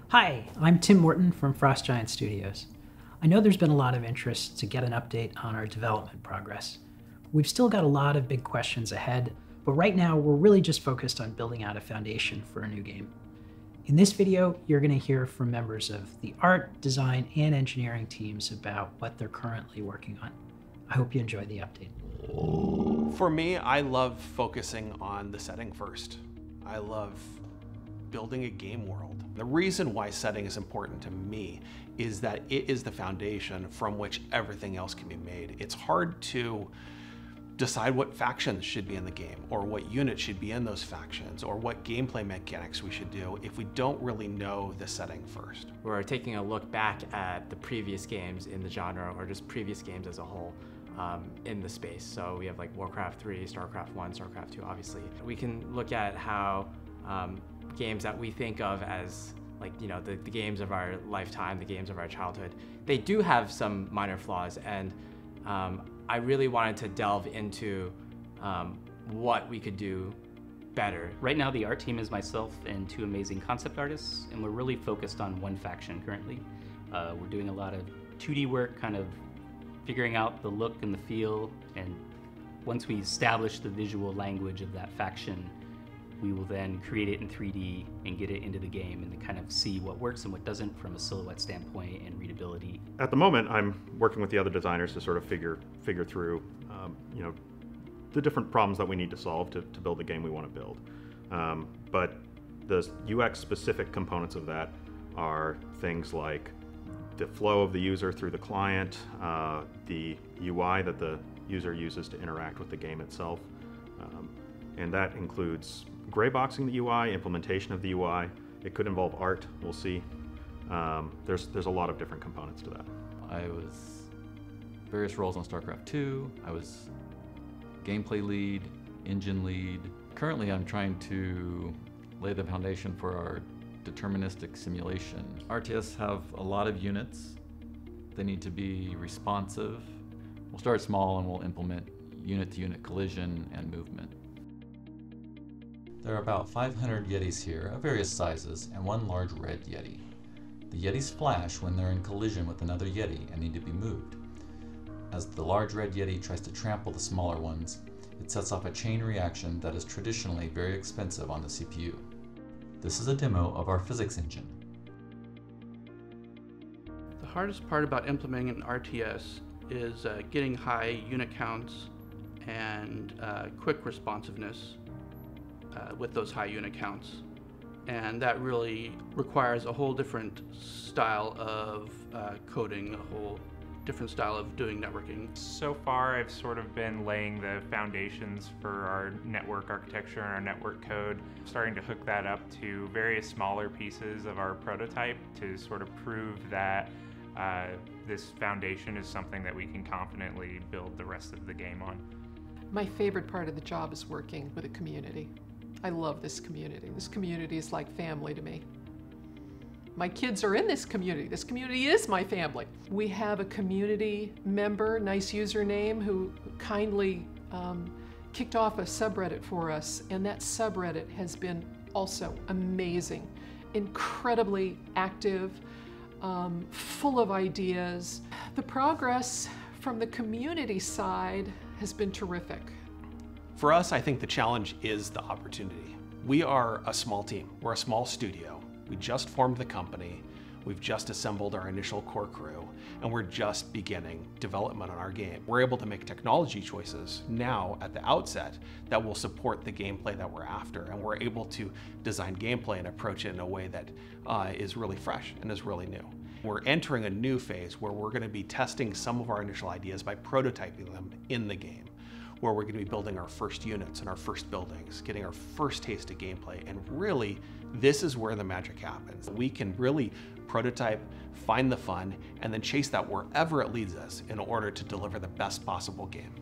Hi, I'm Tim Morton from Frost Giant Studios. I know there's been a lot of interest to get an update on our development progress. We've still got a lot of big questions ahead, but right now we're really just focused on building out a foundation for a new game. In this video, you're going to hear from members of the art, design, and engineering teams about what they're currently working on. I hope you enjoy the update. For me, I love focusing on the setting first. I love building a game world. The reason why setting is important to me is that it is the foundation from which everything else can be made. It's hard to decide what factions should be in the game, or what units should be in those factions, or what gameplay mechanics we should do if we don't really know the setting first. We're taking a look back at the previous games in the genre, or just previous games as a whole. In the space. So we have like Warcraft 3, StarCraft 1, StarCraft 2, obviously. We can look at how games that we think of as like, you know, the games of our lifetime, the games of our childhood, they do have some minor flaws, and I really wanted to delve into what we could do better. Right now the art team is myself and two amazing concept artists, and we're really focused on one faction currently. We're doing a lot of 2D work, kind of figuring out the look and the feel, and once we establish the visual language of that faction, we will then create it in 3D and get it into the game and then kind of see what works and what doesn't from a silhouette standpoint and readability. At the moment, I'm working with the other designers to sort of figure through, you know, the different problems that we need to solve to build the game we want to build. But the UX-specific components of that are things like the flow of the user through the client, the UI that the user uses to interact with the game itself. And that includes grayboxing the UI, implementation of the UI. It could involve art, we'll see. There's a lot of different components to that. I was various roles on StarCraft 2. I was gameplay lead, engine lead. Currently I'm trying to lay the foundation for our deterministic simulation. RTS have a lot of units. They need to be responsive. We'll start small and we'll implement unit-to-unit collision and movement. There are about 500 Yetis here of various sizes and one large red Yeti. The Yetis flash when they're in collision with another Yeti and need to be moved. As the large red Yeti tries to trample the smaller ones, it sets off a chain reaction that is traditionally very expensive on the CPU. This is a demo of our physics engine. The hardest part about implementing an RTS is getting high unit counts and quick responsiveness with those high unit counts. And that really requires a whole different style of coding, a whole different style of doing networking. So far, I've sort of been laying the foundations for our network architecture and our network code, starting to hook that up to various smaller pieces of our prototype to sort of prove that this foundation is something that we can confidently build the rest of the game on. My favorite part of the job is working with a community. I love this community. This community is like family to me. My kids are in this community. This community is my family. We have a community member, nice username, who kindly kicked off a subreddit for us, and that subreddit has been also amazing, incredibly active, full of ideas. The progress from the community side has been terrific. For us, I think the challenge is the opportunity. We are a small team. We're a small studio. We just formed the company. We've just assembled our initial core crew, and we're just beginning development on our game. We're able to make technology choices now at the outset that will support the gameplay that we're after, and we're able to design gameplay and approach it in a way that is really fresh and is really new. We're entering a new phase where we're going to be testing some of our initial ideas by prototyping them in the game, where we're going to be building our first units and our first buildings, getting our first taste of gameplay, and really, this is where the magic happens. We can really prototype, find the fun, and then chase that wherever it leads us in order to deliver the best possible game.